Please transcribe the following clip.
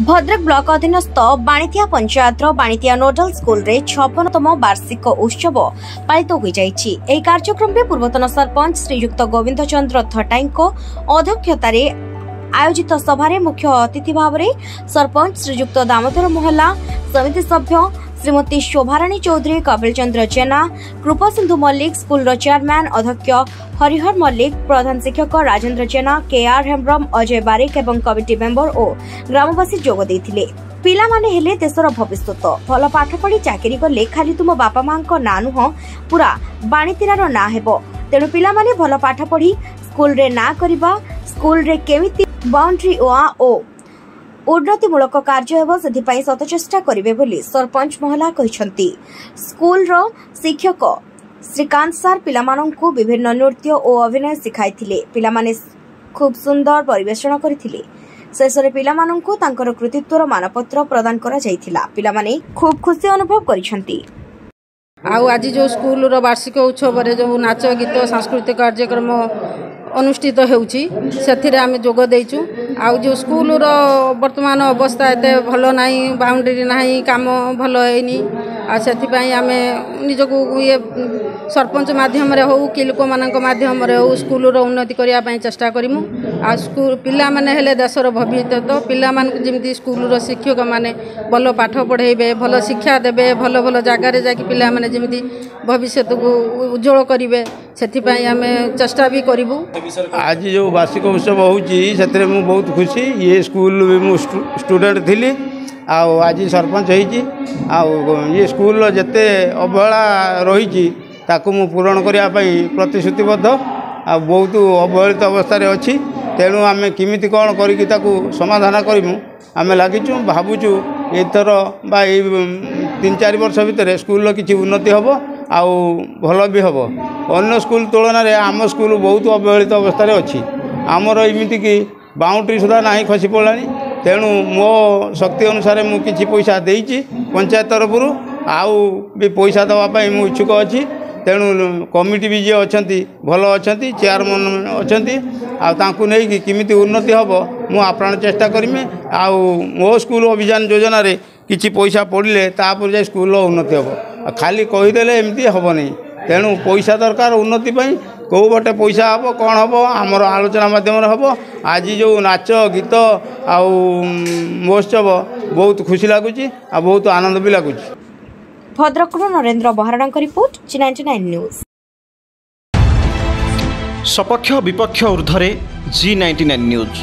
Bhadrak block अधीनस्थ बाणितिया panchayat बाणितिया nodal school रे 56तम वार्षिक उत्सव पालित हो जाइछि। एही कार्यक्रम में पूर्वतन सरपंच श्रीयुक्त गोविंद चंद्र थटाई अध्यक्षतार आयोजित सभारे मुख्य अतिथि भाव में सरपंच श्रीयुक्त दामोदर मोहल्ला, समिति सभ्य श्रीमती शोभाराणी चौधरी, कपिल चंद्र जेना, कृपा सिंधु मल्लिक, स्कूल चेयरमैन अध्यक्ष हरिहर मल्लिक, प्रधान शिक्षक राजेंद्र जेना, केआर हेम्ब्रम, अजय बारिक एवं कमिटी मेंबर और ग्रामवासी जोग देथिले। पिला माने हेले देशर भविष्यत। भल पाठ पढ़ी चाकरी कले खाली तुम बापा मां को ना नुह, पूरा बाणीतिरार ना हेबो। तेणु पिला माने भल पाठ पढ़ी स्कूल रे ना करिबा, स्कूल रे केमिति बाउंड्री ओ उन्नतिमूलक कार्य हेब से सतचेष्टा करेंगे बोली सरपंच मोहल्ला कहते। स्कूल रो शिक्षक श्रीकांत सार पिलामानंकु विभिन्न नृत्य और अभिनय सिखाई। पिलामाने खूब सुंदर परिवेषण करथिले। शेषरे पिलामानंकु तांकर कृतित्वर मानपत्र प्रदान करा जायथिला। पिलामाने खूब खुशी अनुभव करिसंती। आज जो स्कूल रो वार्षिक उत्सव रे जो नाच गीत सांस्कृतिक कार्यक्रम अनुष्ठित होउची सेथिरे आमे जोग देइचु। आ जो स्कूल रो वर्तमान अवस्था एते भलो नाही, बाउंड्री नाही, काम भलो हेनी। आ सेथि पई आमे निजको ये सरपंच माध्यम रे हो कि लोक मानक माध्यम रे हो स्कूल रो उन्नति करिया पई चेष्टा करिमु। आ स्कूल पिला माने हेले देशर भविष्यत। तो पिला मान जेमिति स्कूल रो शिक्षक माने भलो पाठ पढ़ेबे, भलो शिक्षा देबे, भलो भलो जागा रे जाकी पिला माने जेमिति भविष्यत को उज्जवल करिवे सेथि पई आमे चेष्टा भी करिवु। आज जो वार्षिक उत्सव होउची सेतरे मु बहुत खुशी। ये स्कूल मु स्टूडेंट थिली आज सरपंच होईची। ये स्कूल जते अवहेला रही ताकू मु पूरण करने प्रतिश्रुतिबद्ध। बहुत अवहेलित अवस्था अच्छी। तेणु आम किमिति कौन करी समाधान करूँ आम लगिचु। भावुचु एथर बा 3-4 वर्ष भितर स्कूल किसी उन्नति हम आउ भल भी हम। अन्य स्कूल तुलन में आम स्कूल बहुत अवहेलित अवस्था अच्छी। आमर एमती कि बाउंड्री सुधा ना खसी पड़ा। तेणु मो शक्ति अनुसार मु किछि पैसा देइछि पंचायत तरफ आउ भी पैसा देवाई मु इच्छुक अच्छी। तेणु कमिटी भी जी अच्छा भल अच्छा, चेयरमैन अच्छा तांकु नहीं कि किमिति उन्नति हम मु आप्राण चेष्टा करमी। आउ मो स्कूल अभियान योजना रे किछि पैसा पड़े तापर जाए स्कूल उन्नति हम। खाली कहीदेले एमती हम नहीं। तेणु पैसा दरकार उन्नति पई। कौ बटे पैसा हम कौन हम आमर आलोचना माध्यम हम। आज जो नाच गीत आउ महोत्सव बहुत खुशी लगुच, बहुत आनंद भी लगुच। Bhadrak Narendra Baharana report G99 news. सपक्ष विपक्ष ऊर्ध्वे G99 न्यूज।